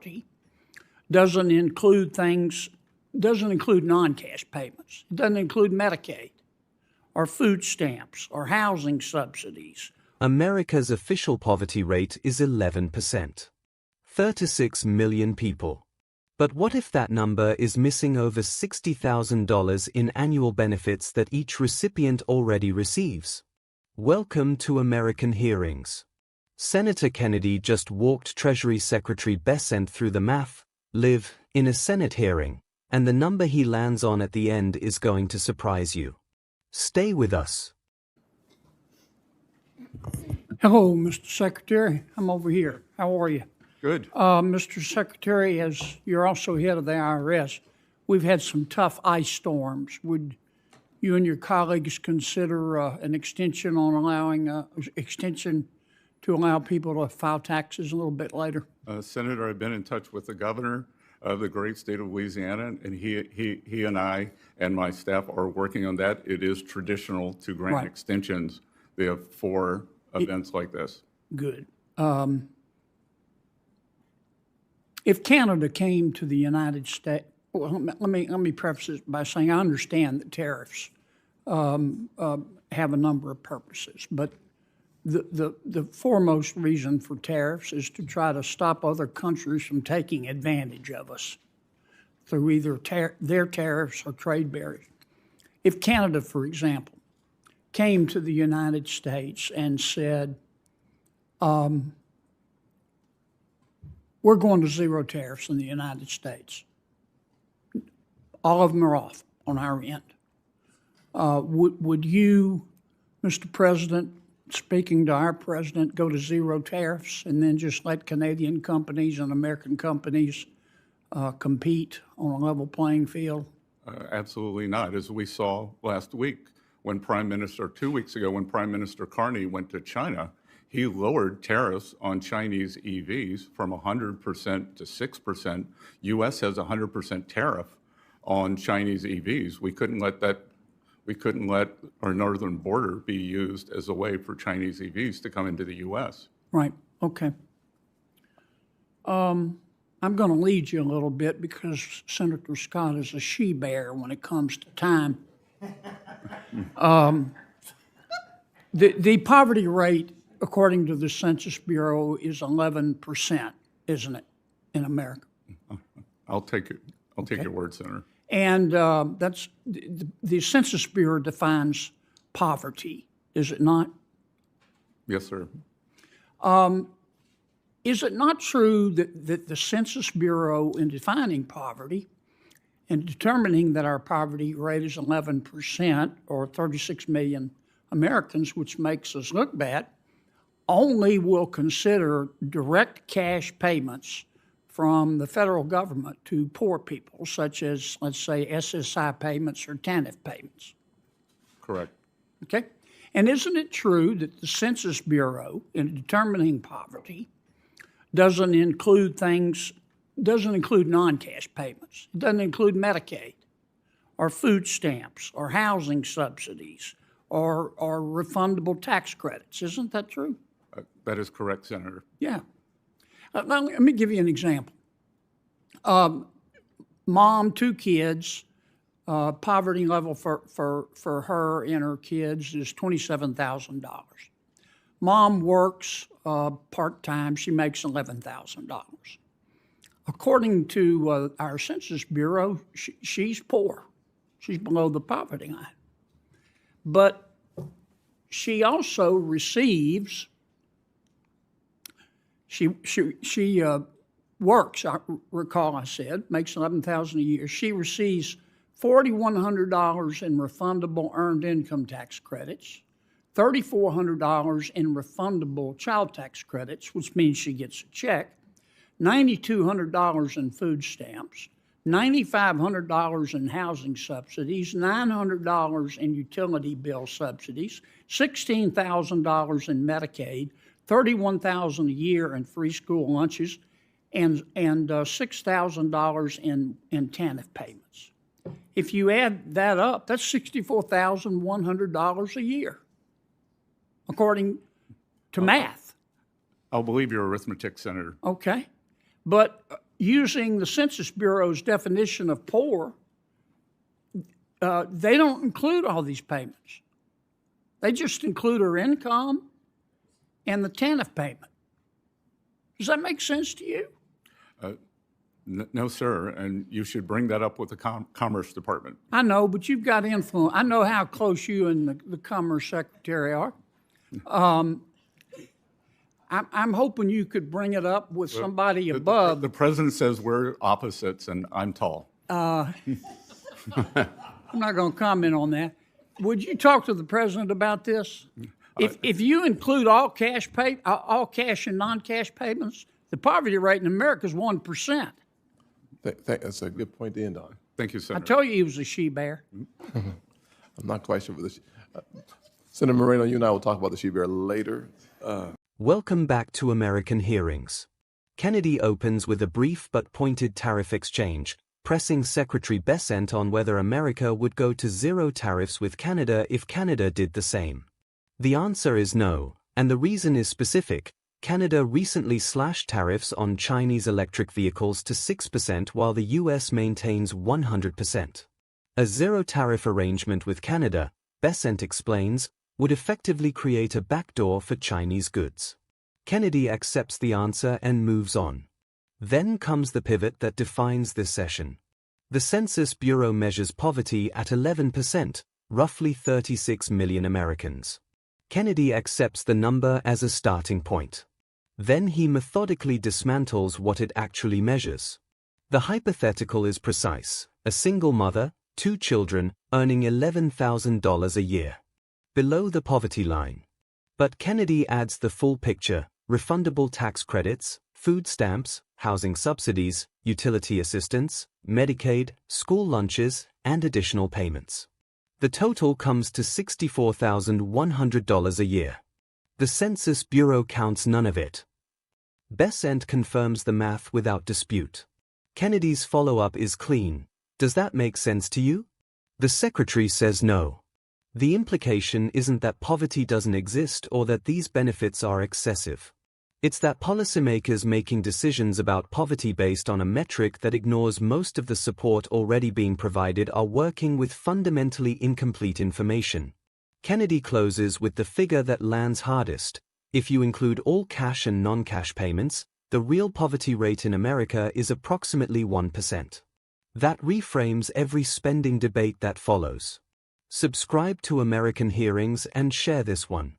poverty doesn't include non-cash payments. It doesn't include Medicaid or food stamps or housing subsidies. America's official poverty rate is 11%. 36 million people. But what if that number is missing over $60,000 in annual benefits that each recipient already receives? Welcome to American hearings. Senator Kennedy just walked Treasury Secretary Bessent through the math, live, in a Senate hearing, and the number he lands on at the end is going to surprise you. Stay with us. Hello, Mr. Secretary. I'm over here. How are you? Good. Mr. Secretary, as you're also head of the IRS, we've had some tough ice storms. Would you and your colleagues consider an extension on allowing extension to allow people to file taxes a little bit later? Senator, I've been in touch with the governor of the great state of Louisiana, and he and I and my staff are working on that. It is traditional to grant extensions for events like this. Good. If Canada came to the United States, well, let me preface this by saying I understand that tariffs have a number of purposes, but the foremost reason for tariffs is to try to stop other countries from taking advantage of us through either their tariffs or trade barriers. If Canada, for example, came to the United States and said, we're going to zero tariffs in the United States. All of them are off on our end. Would you, Mr. President, speaking to our president, go to zero tariffs and then just let Canadian companies and American companies compete on a level playing field? Absolutely not. As we saw last week, when 2 weeks ago, when Prime Minister Carney went to China, he lowered tariffs on Chinese EVs from 100% to 6%. U.S. has a 100% tariff on Chinese EVs. We couldn't let our northern border be used as a way for Chinese EVs to come into the U.S. Right. Okay. I'm going to lead you a little bit because Senator Scott is a she-bear when it comes to time. The poverty rate, according to the Census Bureau, is 11%, isn't it, in America? I'll take your word, Senator. And that's the Census Bureau defines poverty, is it not? Yes, sir. Is it not true that the Census Bureau, in defining poverty and determining that our poverty rate is 11%, or 36 million Americans, which makes us look bad, only will consider direct cash payments from the federal government to poor people, such as, let's say, SSI payments or TANF payments? Correct. Okay. And isn't it true that the Census Bureau, in determining poverty, doesn't include non-cash payments? It doesn't include Medicaid or food stamps or housing subsidies or refundable tax credits. Isn't that true? That is correct, Senator. Yeah. Let me give you an example. Mom, 2 kids, poverty level for her and her kids is $27,000. Mom works part-time. She makes $11,000. According to our Census Bureau, she's poor. She's below the poverty line. But she also receives, she works, I recall I said, makes $11,000 a year. She receives $4,100 in refundable earned income tax credits, $3,400 in refundable child tax credits, which means she gets a check, $9,200 in food stamps, $9,500 in housing subsidies, $900 in utility bill subsidies, $16,000 in Medicaid, $31,000 a year in free school lunches, and $6,000 in TANF payments. If you add that up, that's $64,100 a year, according to math. I'll believe your arithmetic, Senator. Okay. But using the Census Bureau's definition of poor, they don't include all these payments. They just include her income and the TANF payment. Does that make sense to you? No, sir, and you should bring that up with the Commerce Department. I know, but you've got influence. I know how close you and the Commerce Secretary are. I'm hoping you could bring it up with somebody above. The president says we're opposites, and I'm tall. I'm not going to comment on that. Would you talk to the president about this? If you include all cash and non-cash payments, the poverty rate in America is 1%. That's a good point to end on. Thank you, I Senator. told you he was a she-bear. I'm not quite sure for this. Senator Moreno, you and I will talk about the she-bear later. Welcome back to American Hearings. Kennedy opens with a brief but pointed tariff exchange, pressing Secretary Bessent on whether America would go to zero tariffs with Canada if Canada did the same. The answer is no, and the reason is specific. Canada recently slashed tariffs on Chinese electric vehicles to 6% while the US maintains 100%. A zero-tariff arrangement with Canada, Bessent explains, would effectively create a backdoor for Chinese goods. Kennedy accepts the answer and moves on. Then comes the pivot that defines this session. The Census Bureau measures poverty at 11%, roughly 36 million Americans. Kennedy accepts the number as a starting point. Then he methodically dismantles what it actually measures. The hypothetical is precise: a single mother, 2 children, earning $11,000 a year. Below the poverty line. But Kennedy adds the full picture: refundable tax credits, food stamps, housing subsidies, utility assistance, Medicaid, school lunches, and additional payments. The total comes to $64,100 a year. The Census Bureau counts none of it. Bessent confirms the math without dispute. Kennedy's follow-up is clean. Does that make sense to you? The Secretary says no. The implication isn't that poverty doesn't exist or that these benefits are excessive. It's that policymakers making decisions about poverty based on a metric that ignores most of the support already being provided are working with fundamentally incomplete information. Kennedy closes with the figure that lands hardest. If you include all cash and non-cash payments, the real poverty rate in America is approximately 1%. That reframes every spending debate that follows. Subscribe to American Hearings and share this one.